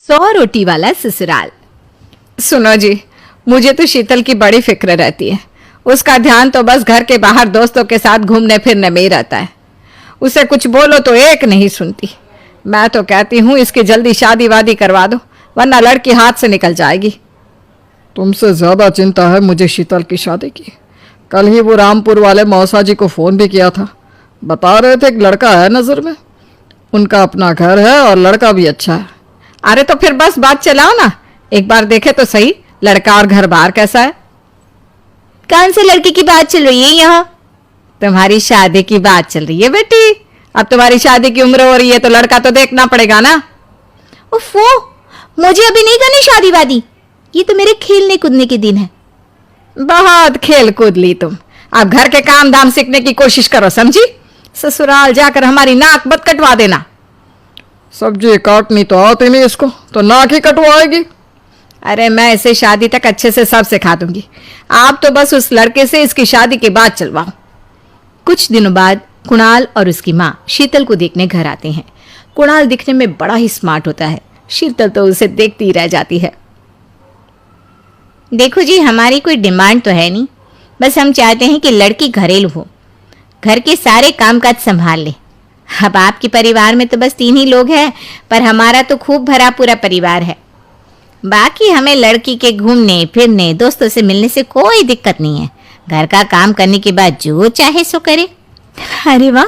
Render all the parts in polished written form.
100 रोटी वाला ससुराल। सुनो जी, मुझे तो शीतल की बड़ी फिक्र रहती है। उसका ध्यान तो बस घर के बाहर दोस्तों के साथ घूमने फिरने में ही रहता है। उसे कुछ बोलो तो एक नहीं सुनती। मैं तो कहती हूँ इसकी जल्दी शादी वादी करवा दो, वरना लड़की हाथ से निकल जाएगी। तुमसे ज्यादा चिंता है मुझे शीतल की शादी की। कल ही वो रामपुर वाले मौसा जी को फोन भी किया था। बता रहे थे एक लड़का है नजर में, उनका अपना घर है और लड़का भी अच्छा है। अरे तो फिर बस बात चलाओ ना, एक बार देखे तो सही लड़का और घर बार कैसा है। कौन से लड़के की बात चल रही है यहाँ? तुम्हारी शादी की बात चल रही है बेटी। अब तुम्हारी शादी की उम्र हो रही है तो लड़का तो देखना पड़ेगा ना। उफ़ो, मुझे अभी नहीं करनी शादी वादी। ये तो मेरे खेलने कूदने के दिन है। बहुत खेल कूद ली तुम, अब घर के काम धाम सीखने की कोशिश करो, समझी? ससुराल जाकर हमारी नाक मत कटवा देना। सब्जी काटनी तो आती नहीं इसको, तो नाक ही कटवाएगी। अरे मैं इसे शादी तक अच्छे से सब सिखा दूंगी। आप तो बस उस लड़के से इसकी शादी के बाद चलवाओ। कुछ दिनों बाद कुणाल और उसकी माँ शीतल को देखने घर आते हैं। कुणाल दिखने में बड़ा ही स्मार्ट होता है। शीतल तो उसे देखती ही रह जाती है। देखो जी, हमारी कोई डिमांड तो है नहीं, बस हम चाहते हैं कि लड़की घरेलू हो, घर के सारे कामकाज संभाल ले। अब आपके परिवार में तो बस 3 ही लोग हैं, पर हमारा तो खूब भरा पूरा परिवार है। बाकी हमें लड़की के घूमने फिरने दोस्तों से मिलने से कोई दिक्कत नहीं है। घर का काम करने के बाद जो चाहे सो करे। अरे वाह,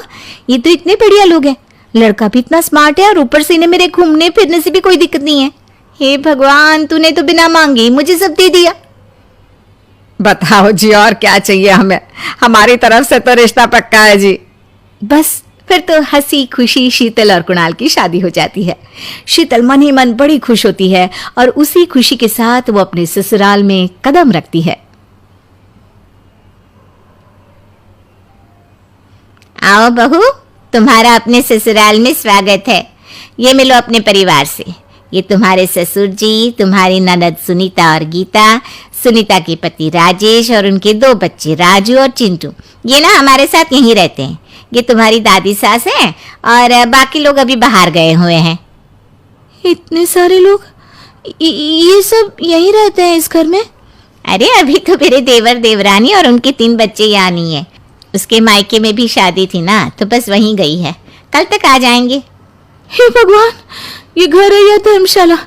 ये तो इतने बढ़िया लोग हैं। लड़का भी इतना स्मार्ट है और ऊपर से इन्हें मेरे घूमने फिरने से भी कोई दिक्कत नहीं है। हे भगवान, तूने तो बिना मांगे ही मुझे सब दे दिया। बताओ जी, और क्या चाहिए हमें? हमारी तरफ से तो रिश्ता पक्का है जी। बस फिर तो हंसी खुशी शीतल और कुणाल की शादी हो जाती है। शीतल मन ही मन बड़ी खुश होती है और उसी खुशी के साथ वो अपने ससुराल में कदम रखती है। आओ बहू, तुम्हारा अपने ससुराल में स्वागत है। ये मिलो अपने परिवार से। ये तुम्हारे ससुर जी, तुम्हारी ननद सुनीता और गीता, सुनीता के पति राजेश और उनके 2 बच्चे राजू और चिंटू। ये ना हमारे साथ यहीं रहते हैं। ये तुम्हारी दादी सास है और बाकी लोग अभी बाहर गए हुए हैं। इतने सारे लोग, ये सब यहीं रहते हैं इस घर में? अरे अभी तो मेरे देवर देवरानी और उनके 3 बच्चे यहाँ नहीं है। उसके मायके में भी शादी थी ना, तो बस वहीं गई है। कल तक आ जाएंगे। हे भगवान, ये घर है या धर्मशाला?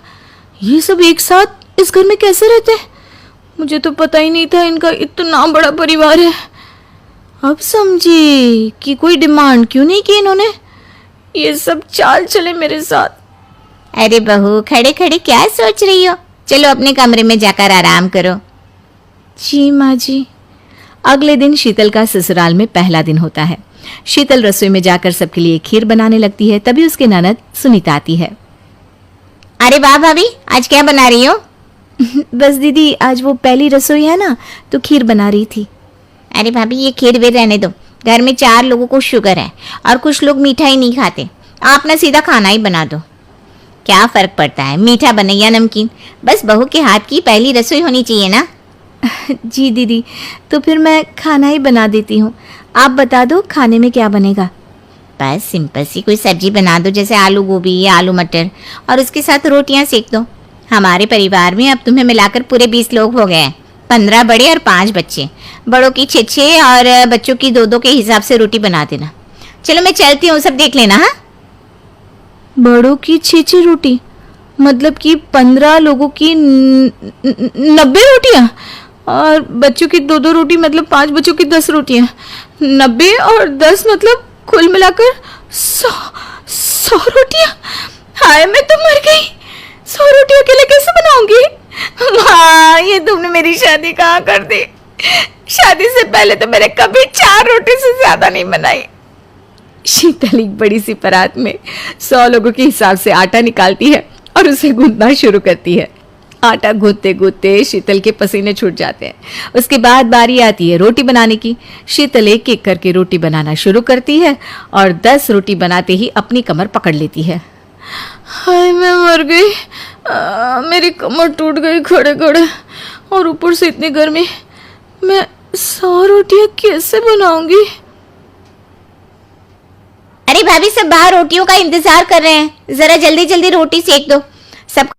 ये सब एक साथ इस घर में कैसे रहते हैं? मुझे तो पता ही नहीं था इनका इतना बड़ा परिवार है। अब समझी कि कोई डिमांड क्यों नहीं की इन्होंने। ये सब चाल चले मेरे साथ। अरे बहू, खड़े खड़े क्या सोच रही हो? चलो अपने कमरे में जाकर आराम करो। जी माँ जी। अगले दिन शीतल का ससुराल में पहला दिन होता है। शीतल रसोई में जाकर सबके लिए खीर बनाने लगती है। तभी उसके ननद सुनीता आती है। अरे वाह भाभी, आज क्या बना रही हो? बस दीदी, आज वो पहली रसोई है ना, तो खीर बना रही थी। अरे भाभी, ये खीर वीर रहने दो। घर में 4 लोगों को शुगर है और कुछ लोग मीठा ही नहीं खाते। आप ना सीधा खाना ही बना दो। क्या फर्क पड़ता है, मीठा बने या नमकीन? बस बहू के हाथ की पहली रसोई होनी चाहिए ना। जी दीदी, तो फिर मैं खाना ही बना देती हूँ। आप बता दो खाने में क्या बनेगा? बस सिंपल सी कोई सब्जी बना दो, जैसे आलू गोभी या आलू मटर, और उसके साथ रोटियां सेक दो। हमारे परिवार में अब तुम्हें मिलाकर पूरे 20 लोग हो गए हैं। 15 बड़े और 5 बच्चे। बड़ों की 6 और बच्चों की 2 के हिसाब से रोटी बना देना। चलो मैं चलती हूँ, सब देख लेना। हाँ, बड़ों की 6 रोटी, मतलब कि 15 लोगों की 90 रोटियाँ, और बच्चों की 2 रोटी, मतलब 5 बच्चों की 10 रोटियाँ। 90 और 10 मतलब कुल मिलाकर 100 रोटियाँ। हाय, मैं तो मर गई। 100 रोटी अकेले कैसे बनाऊंगी? माँ, ये तुमने मेरी शादी कहाँ कर दी? शादी से पहले तो मैंने कभी 4 रोटी से ज्यादा नहीं बनाई। शीतल एक बड़ी सी परात में 100 लोगों के हिसाब से आटा निकालती है और उसे गूंथना शुरू करती है। आटा गूंथते गूंथते शीतल के पसीने छूट जाते हैं। उसके बाद बारी आती है रोटी बनाने की। शीतल एक एक करके रोटी बनाना शुरू करती है और 10 रोटी बनाते ही अपनी कमर पकड़ लेती है। हाय, मैं मर गई। मेरी कमर टूट गई खड़े खड़े, और ऊपर से इतनी गर्मी। मैं 100 रोटियां कैसे बनाऊंगी? अरे भाभी, सब बाहर रोटियों का इंतजार कर रहे हैं। जरा जल्दी जल्दी रोटी सेक दो।